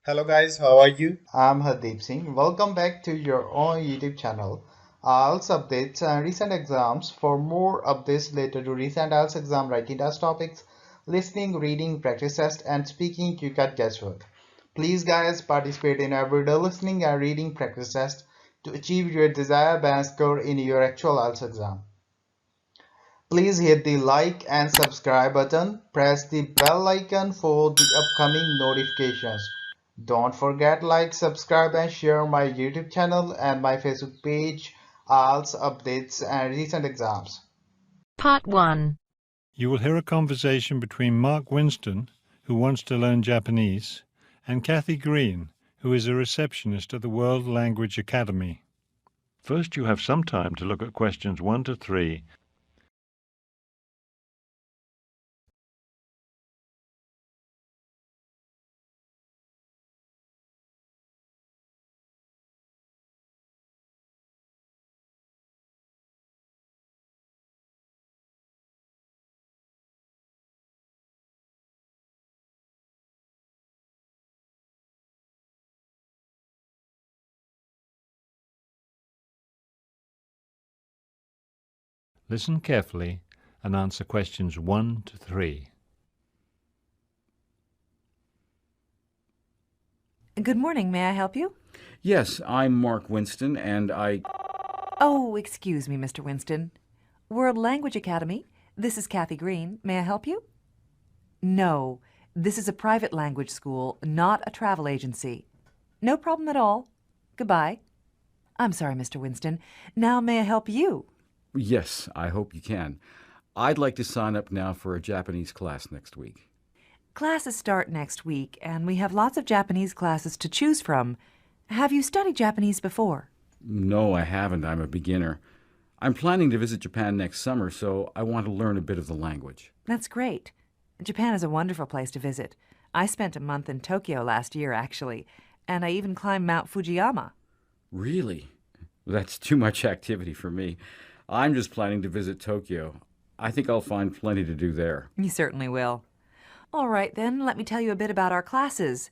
Hello guys, how are you? I'm Hardeep Singh. Welcome back to your own YouTube channel. IELTS updates and recent exams. For more updates related to recent IELTS exam writing test topics, listening, reading, practice test, and speaking, you got guesswork. Please, guys, participate in everyday listening and reading practice test to achieve your desired band score in your actual IELTS exam. Please hit the like and subscribe button. Press the bell icon for the upcoming notifications. Don't forget like, subscribe and share my YouTube channel and my Facebook page, IELTS updates and recent exams. Part 1. You will hear a conversation between Mark Winston, who wants to learn Japanese, and Kathy Green, who is a receptionist at the World Language Academy. First, you have some time to look at questions 1 to 3. Listen carefully and answer questions 1 to 3. Good morning. May I help you? Yes, I'm Mark Winston, and Oh, excuse me, Mr. Winston. World Language Academy. This is Kathy Green. May I help you? No, this is a private language school, not a travel agency. No problem at all. Goodbye. I'm sorry, Mr. Winston. Now may I help you? Yes, I hope you can. I'd like to sign up now for a Japanese class next week. Classes start next week, and we have lots of Japanese classes to choose from. Have you studied Japanese before? No, I haven't. I'm a beginner. I'm planning to visit Japan next summer, so I want to learn a bit of the language. That's great. Japan is a wonderful place to visit. I spent a month in Tokyo last year, actually, and I even climbed Mount Fujiyama. Really? That's too much activity for me. I'm just planning to visit Tokyo. I think I'll find plenty to do there. You certainly will. All right, then, let me tell you a bit about our classes.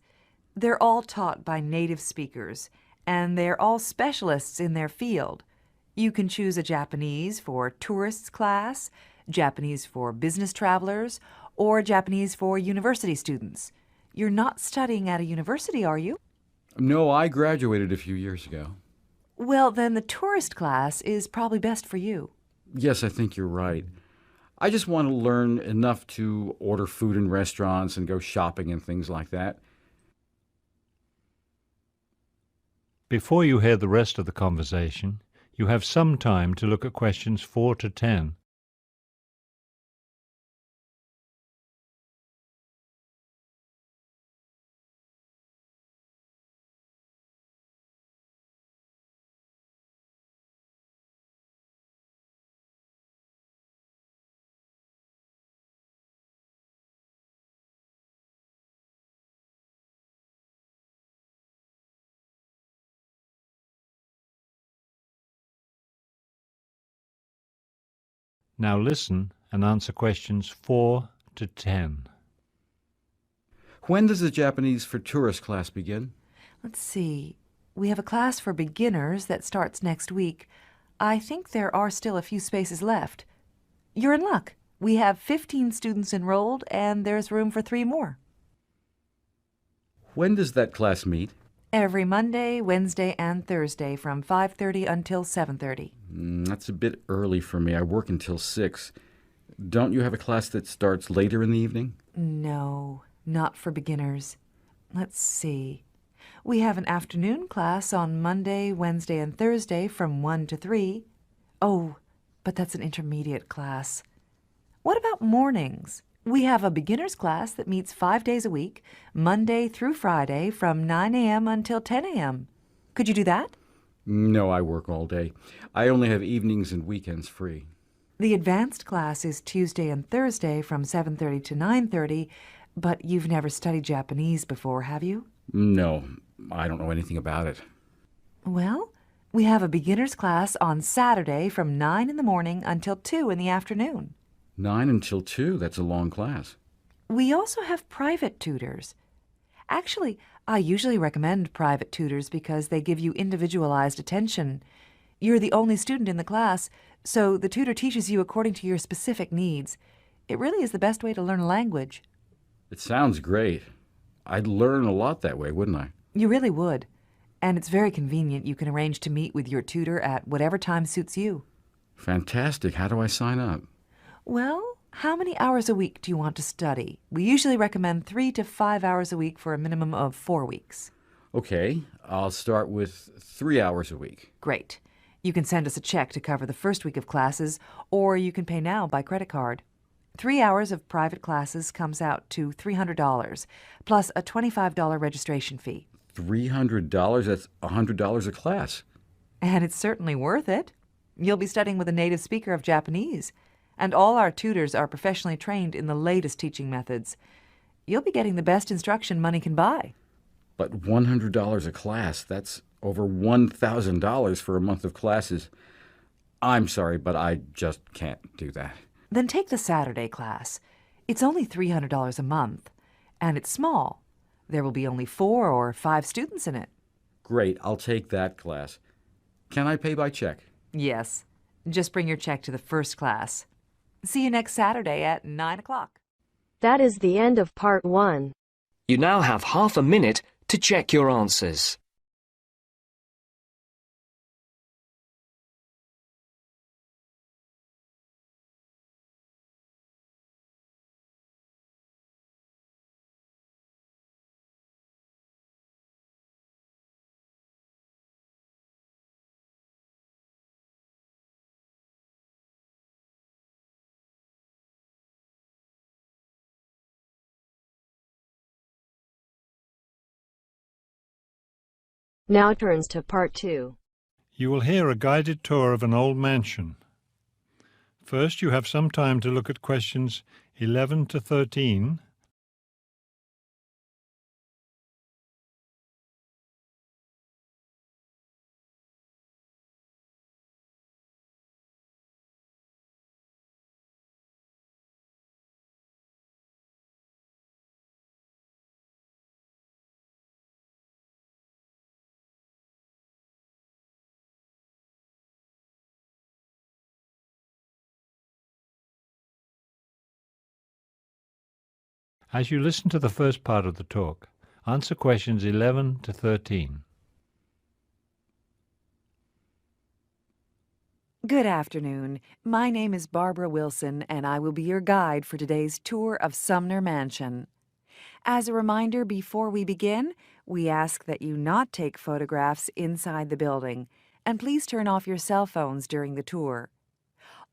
They're all taught by native speakers, and they're all specialists in their field. You can choose a Japanese for tourists class, Japanese for business travelers, or Japanese for university students. You're not studying at a university, are you? No, I graduated a few years ago. Well, then the tourist class is probably best for you. Yes, I think you're right. I just want to learn enough to order food in restaurants and go shopping and things like that. Before you hear the rest of the conversation, you have some time to look at questions 4 to 10. Now listen and answer questions 4 to 10. When does the Japanese for tourist class begin? Let's see. We have a class for beginners that starts next week. I think there are still a few spaces left. You're in luck. We have 15 students enrolled, and there's room for 3 more. When does that class meet? Every Monday, Wednesday, and Thursday from 5:30 until 7:30. That's a bit early for me. I work until 6. Don't you have a class that starts later in the evening? No, not for beginners. Let's see. We have an afternoon class on Monday, Wednesday, and Thursday from 1 to 3. Oh, but that's an intermediate class. What about mornings? We have a beginner's class that meets 5 days a week, Monday through Friday from 9 a.m. until 10 a.m. Could you do that? No, I work all day. I only have evenings and weekends free. The advanced class is Tuesday and Thursday from 7:30 to 9:30, but you've never studied Japanese before, have you? No, I don't know anything about it. Well, we have a beginner's class on Saturday from 9 in the morning until 2 in the afternoon. 9 until 2, that's a long class. We also have private tutors. Actually, I usually recommend private tutors because they give you individualized attention. You're the only student in the class, so the tutor teaches you according to your specific needs. It really is the best way to learn a language. It sounds great. I'd learn a lot that way, wouldn't I? You really would. And it's very convenient. You can arrange to meet with your tutor at whatever time suits you. Fantastic. How do I sign up? Well, how many hours a week do you want to study? We usually recommend 3 to 5 hours a week for a minimum of 4 weeks. Okay, I'll start with 3 hours a week. Great. You can send us a check to cover the first week of classes, or you can pay now by credit card. 3 hours of private classes comes out to $300, plus a $25 registration fee. $300? That's $100 a class. And it's certainly worth it. You'll be studying with a native speaker of Japanese, and all our tutors are professionally trained in the latest teaching methods. You'll be getting the best instruction money can buy. But $100 a class, that's over $1,000 for a month of classes. I'm sorry, but I just can't do that. Then take the Saturday class. It's only $300 a month, and it's small. There will be only 4 or 5 students in it. Great, I'll take that class. Can I pay by check? Yes. Just bring your check to the first class. See you next Saturday at 9 o'clock. That is the end of part 1. You now have half a minute to check your answers. Now turns to part 2. You will hear a guided tour of an old mansion. First, you have some time to look at questions 11 to 13. As you listen to the first part of the talk, answer questions 11 to 13. Good afternoon. My name is Barbara Wilson, and I will be your guide for today's tour of Sumner Mansion. As a reminder, before we begin, we ask that you not take photographs inside the building, and please turn off your cell phones during the tour.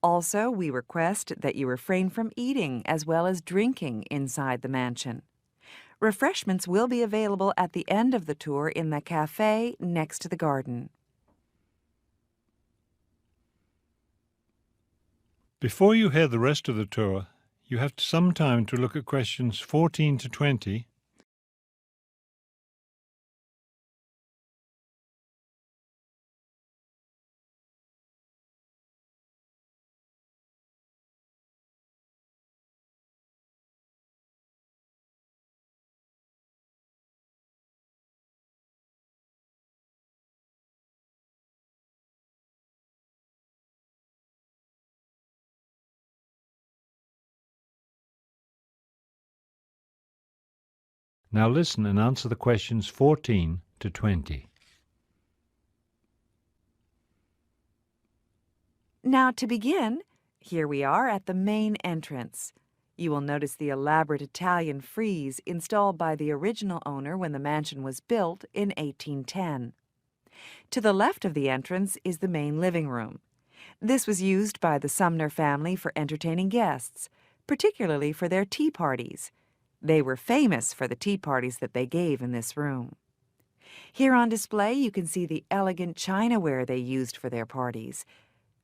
Also, we request that you refrain from eating as well as drinking inside the mansion. Refreshments will be available at the end of the tour in the cafe next to the garden. Before you hear the rest of the tour, you have some time to look at questions 14 to 20, Now listen and answer the questions 14 to 20. Now to begin, here we are at the main entrance. You will notice the elaborate Italian frieze installed by the original owner when the mansion was built in 1810. To the left of the entrance is the main living room. This was used by the Sumner family for entertaining guests, particularly for their tea parties. They were famous for the tea parties that they gave in this room. Here on display you can see the elegant chinaware they used for their parties.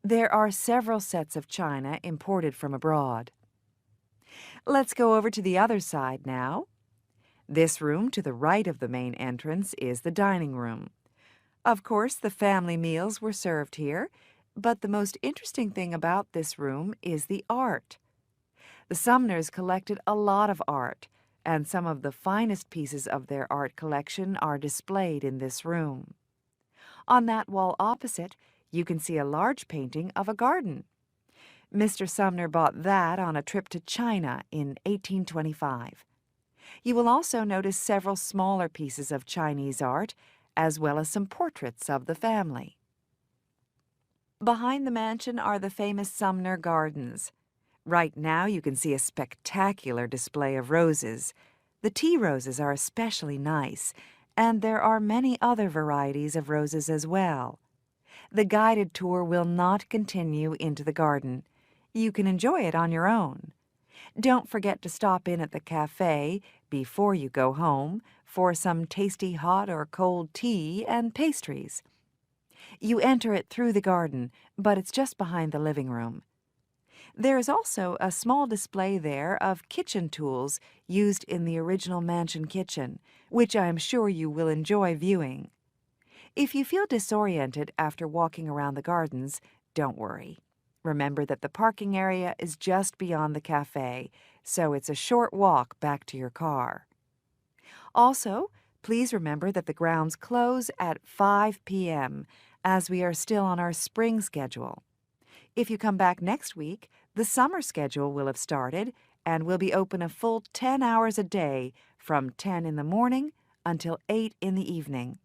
There are several sets of china imported from abroad. Let's go over to the other side now. This room to the right of the main entrance is the dining room. Of course, the family meals were served here, but the most interesting thing about this room is the art. The Sumners collected a lot of art, and some of the finest pieces of their art collection are displayed in this room. On that wall opposite, you can see a large painting of a garden. Mr. Sumner bought that on a trip to China in 1825. You will also notice several smaller pieces of Chinese art, as well as some portraits of the family. Behind the mansion are the famous Sumner Gardens. Right now you can see a spectacular display of roses. The tea roses are especially nice, and there are many other varieties of roses as well. The guided tour will not continue into the garden. You can enjoy it on your own. Don't forget to stop in at the cafe before you go home for some tasty hot or cold tea and pastries. You enter it through the garden, but it's just behind the living room. There is also a small display there of kitchen tools used in the original mansion kitchen, which I am sure you will enjoy viewing. If you feel disoriented after walking around the gardens, don't worry. Remember that the parking area is just beyond the cafe, so it's a short walk back to your car. Also, please remember that the grounds close at 5 p.m., as we are still on our spring schedule. If you come back next week, the summer schedule will have started and will be open a full 10 hours a day from 10 in the morning until 8 in the evening.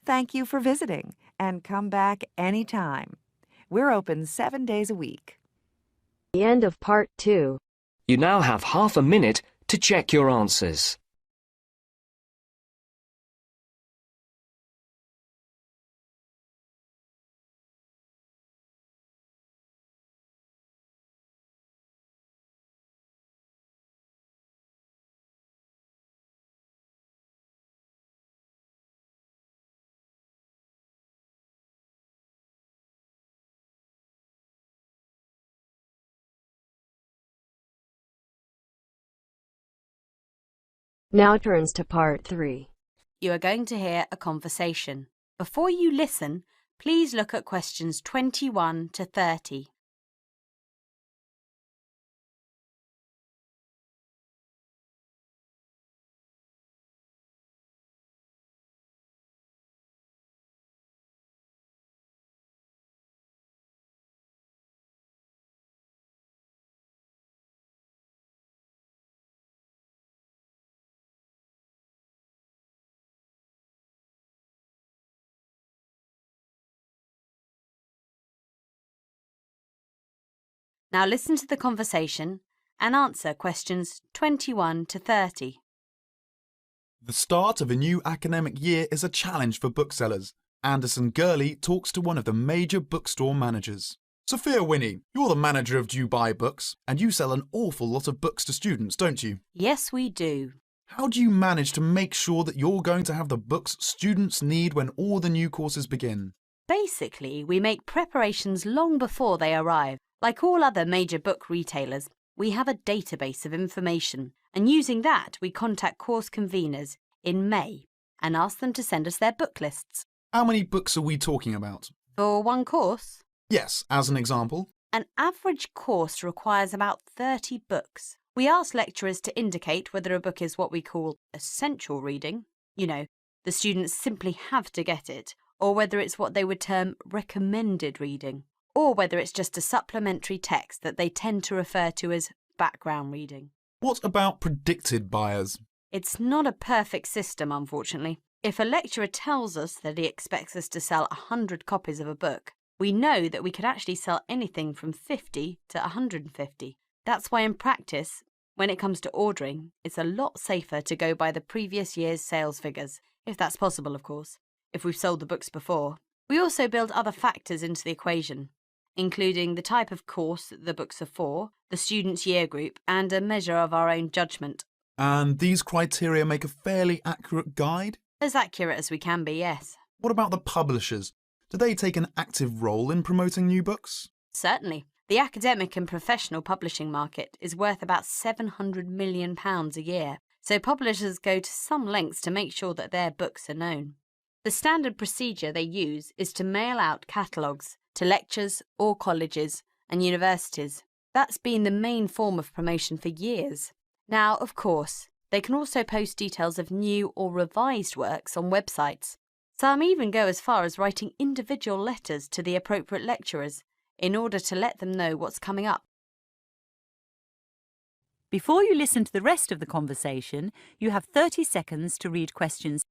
Thank you for visiting, and come back anytime. We're open 7 days a week. The end of Part 2. You now have half a minute to check your answers. Now turns to Part 3. You are going to hear a conversation. Before you listen, please look at questions 21 to 30. Now listen to the conversation and answer questions 21 to 30. The start of a new academic year is a challenge for booksellers. Anderson Gurley talks to one of the major bookstore managers. Sophia Winnie, you're the manager of Dubai Books, and you sell an awful lot of books to students, don't you? Yes, we do. How do you manage to make sure that you're going to have the books students need when all the new courses begin? Basically, we make preparations long before they arrive. Like all other major book retailers, we have a database of information, and using that, we contact course conveners in May and ask them to send us their book lists. How many books are we talking about? For one course? Yes, as an example. An average course requires about 30 books. We ask lecturers to indicate whether a book is what we call essential reading. You know, the students simply have to get it, or whether it's what they would term recommended reading, or whether it's just a supplementary text that they tend to refer to as background reading. What about predicted buyers? It's not a perfect system, unfortunately. If a lecturer tells us that he expects us to sell 100 copies of a book, we know that we could actually sell anything from 50 to 150. That's why in practice, when it comes to ordering, it's a lot safer to go by the previous year's sales figures, if that's possible, of course, if we've sold the books before. We also build other factors into the equation, including the type of course that the books are for, the student's year group, and a measure of our own judgment. And these criteria make a fairly accurate guide? As accurate as we can be, yes. What about the publishers? Do they take an active role in promoting new books? Certainly. The academic and professional publishing market is worth about £700 million a year, so publishers go to some lengths to make sure that their books are known. The standard procedure they use is to mail out catalogues to lecturers or colleges and universities. That's been the main form of promotion for years. Now, of course, They can also post details of new or revised works on websites. Some even go as far as writing individual letters to the appropriate lecturers in order to let them know what's coming up. Before you listen to the rest of the conversation, you have 30 seconds to read questions.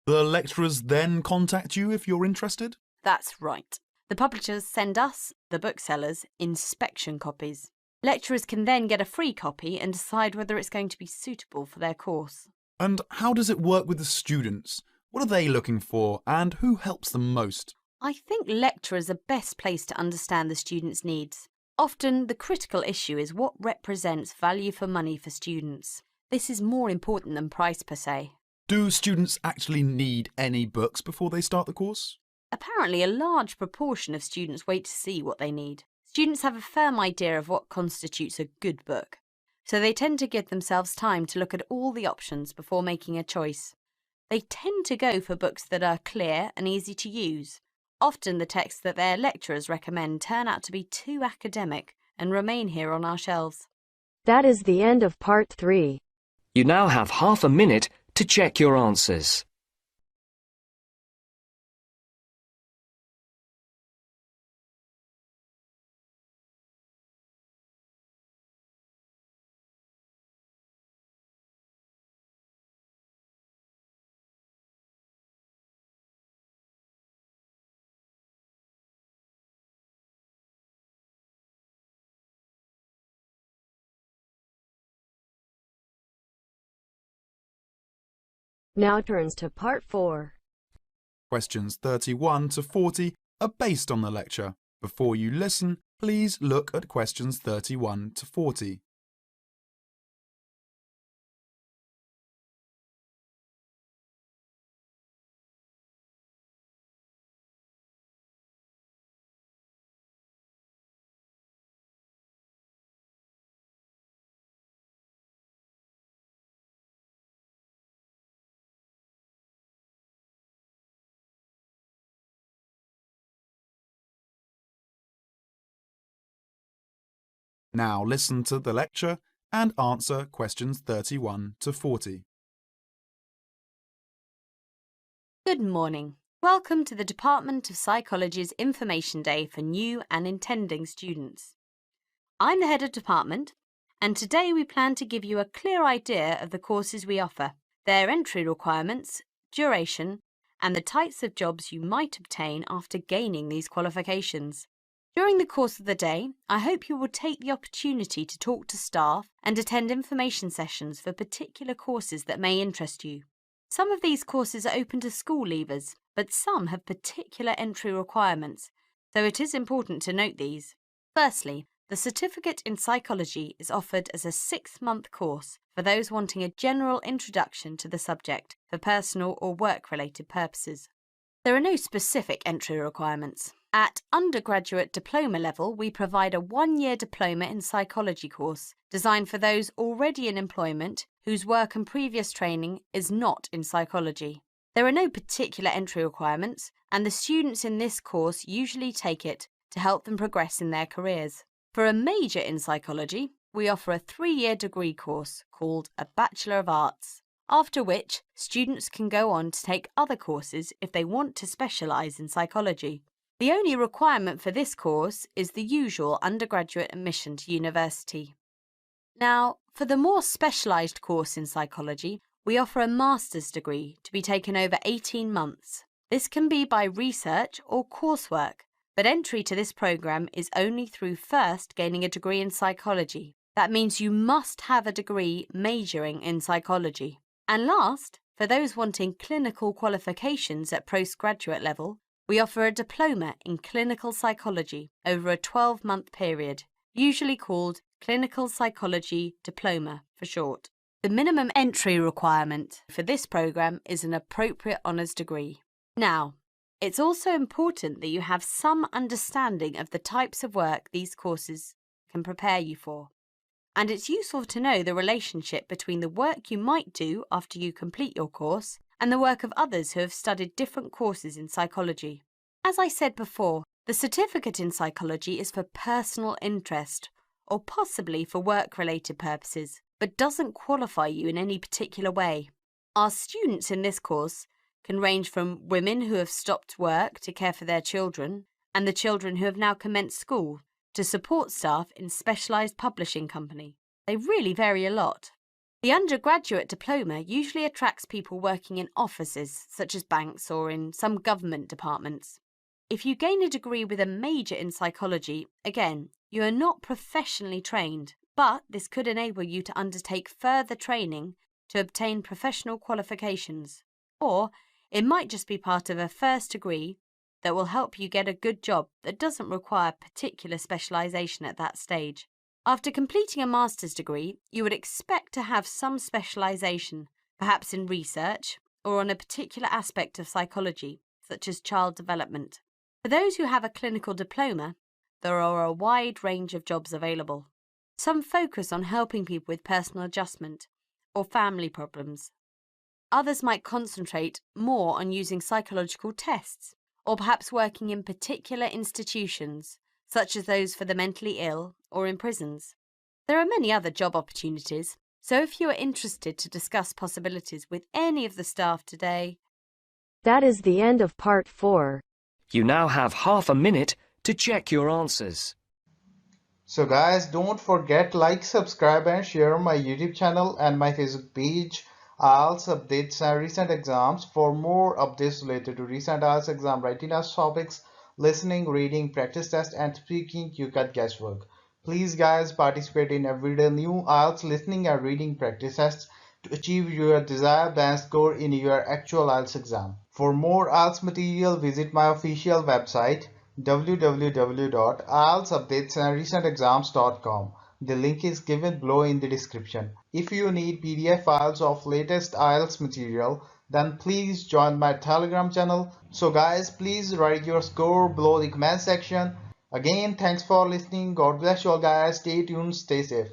The lecturers then contact you if you're interested? That's right. The publishers send us, the booksellers, inspection copies. Lecturers can then get a free copy and decide whether it's going to be suitable for their course. And how does it work with the students? What are they looking for and who helps them most? I think lecturers are best placed to understand the students' needs. Often, the critical issue is what represents value for money for students. This is more important than price per se. Do students actually need any books before they start the course? Apparently, a large proportion of students wait to see what they need. Students have a firm idea of what constitutes a good book, so they tend to give themselves time to look at all the options before making a choice. They tend to go for books that are clear and easy to use. Often the texts that their lecturers recommend turn out to be too academic and remain here on our shelves. That is the end of part 3. You now have half a minute to check your answers. Now turns to part 4. Questions 31 to 40 are based on the lecture. Before you listen, please look at questions 31 to 40. Now listen to the lecture and answer questions 31 to 40. Good morning. Welcome to the Department of Psychology's Information Day for new and intending students. I'm the head of department, and today we plan to give you a clear idea of the courses we offer, their entry requirements, duration, and the types of jobs you might obtain after gaining these qualifications. During the course of the day, I hope you will take the opportunity to talk to staff and attend information sessions for particular courses that may interest you. Some of these courses are open to school leavers, but some have particular entry requirements, so it is important to note these. Firstly, the Certificate in Psychology is offered as a 6-month course for those wanting a general introduction to the subject for personal or work-related purposes. There are no specific entry requirements. At undergraduate diploma level, we provide a 1-year diploma in psychology course designed for those already in employment whose work and previous training is not in psychology. There are no particular entry requirements, and the students in this course usually take it to help them progress in their careers. For a major in psychology, we offer a 3-year degree course called a Bachelor of Arts, after which students can go on to take other courses if they want to specialise in psychology. The only requirement for this course is the usual undergraduate admission to university. Now, for the more specialised course in psychology, we offer a master's degree to be taken over 18 months. This can be by research or coursework, but entry to this programme is only through first gaining a degree in psychology. That means you must have a degree majoring in psychology. And last, for those wanting clinical qualifications at postgraduate level, we offer a diploma in clinical psychology over a 12-month period, usually called Clinical Psychology Diploma for short. The minimum entry requirement for this programme is an appropriate honours degree. Now, it's also important that you have some understanding of the types of work these courses can prepare you for. and it's useful to know the relationship between the work you might do after you complete your course and the work of others who have studied different courses in psychology. As I said before, the certificate in psychology is for personal interest, or possibly for work-related purposes, but doesn't qualify you in any particular way. Our students in this course can range from women who have stopped work to care for their children, and the children who have now commenced school, to support staff in specialised publishing company. They really vary a lot. The undergraduate diploma usually attracts people working in offices, such as banks or in some government departments. If you gain a degree with a major in psychology, again, you are not professionally trained, but this could enable you to undertake further training to obtain professional qualifications. Or it might just be part of a first degree that will help you get a good job that doesn't require particular specialisation at that stage. After completing a master's degree, you would expect to have some specialisation, perhaps in research or on a particular aspect of psychology, such as child development. For those who have a clinical diploma, there are a wide range of jobs available. Some focus on helping people with personal adjustment or family problems. Others might concentrate more on using psychological tests, or perhaps working in particular institutions, such as those for the mentally ill or in prisons. There are many other job opportunities, so if you are interested to discuss possibilities with any of the staff today... That is the end of part 4. You now have half a minute to check your answers. So guys, don't forget like, subscribe and share my YouTube channel and my Facebook page. IELTS updates and recent exams. For more updates related to recent IELTS exam writing test topics, listening, reading, practice test and speaking, you got guesswork. Please guys, participate in everyday new IELTS listening and reading practice tests to achieve your desired band score in your actual IELTS exam. For more IELTS material, visit my official website www.ieltsupdatesandrecentexams.com. The link is given below in the description. If you need PDF files of latest IELTS material, then please join my Telegram channel. So guys, please write your score below the comment section. Again, thanks for listening. God bless you all guys. Stay tuned, stay safe.